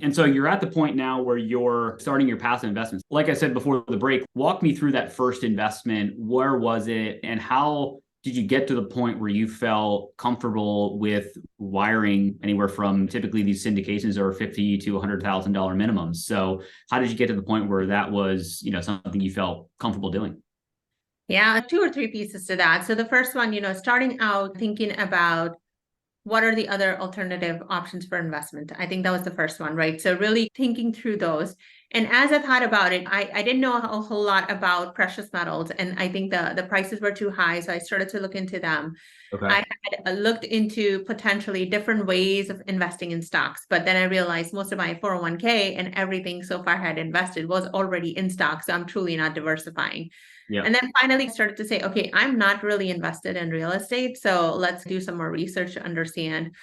And so you're at the point now where you're starting your passive investments. Like I said before the break, walk me through that first investment. Where was it? And how did you get to the point where you felt comfortable with wiring anywhere from typically these syndications are $50,000 to $100,000 minimums? So how did you get to the point where that was, something you felt comfortable doing? Yeah, two or three pieces to that. So the first one, starting out thinking about what are the other alternative options for investment? I think that was the first one, right? So really thinking through those. And as I thought about it, I didn't know a whole lot about precious metals. And I think the prices were too high. So I started to look into them. Okay. I had looked into potentially different ways of investing in stocks, but then I realized most of my 401k and everything so far I had invested was already in stocks. So I'm truly not diversifying. Yeah. And then finally started to say, okay, I'm not really invested in real estate. So let's do some more research to understand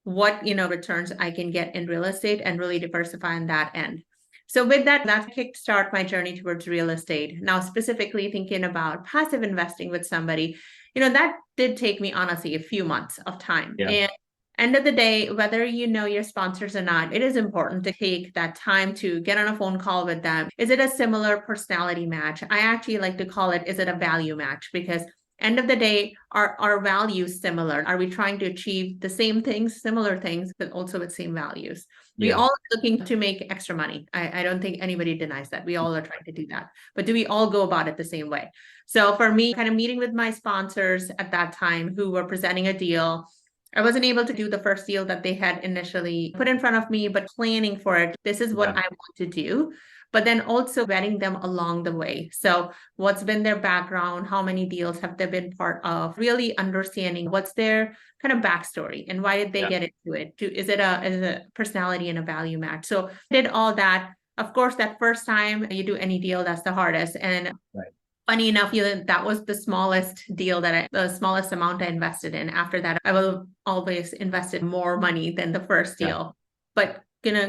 what, returns I can get in real estate and really diversify on that end. So with that, that kickstart my journey towards real estate. Now, specifically thinking about passive investing with somebody, that did take me honestly a few months of time. Yeah. And end of the day, whether you know your sponsors or not, it is important to take that time to get on a phone call with them. Is it a similar personality match? I actually like to call it, is it a value match? Because end of the day, are our values similar? Are we trying to achieve the same things, similar things, but also with same values? We Yeah. all are looking to make extra money. I don't think anybody denies that. We all are trying to do that. But do we all go about it the same way? So for me, kind of meeting with my sponsors at that time who were presenting a deal, I wasn't able to do the first deal that they had initially put in front of me, but planning for it. This is what Yeah. I want to do. But then also vetting them along the way. So, what's been their background? How many deals have they been part of? Really understanding what's their kind of backstory and why did they Yeah. get into it? Is it a personality and a value match? So, did all that. Of course, that first time you do any deal, that's the hardest. And Right. funny enough, that was the smallest deal the smallest amount I invested in. After that, I will have always invested more money than the first Yeah. deal. But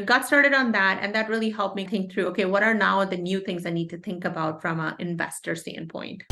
got started on that, and that really helped me think through, okay, what are now the new things I need to think about from an investor standpoint?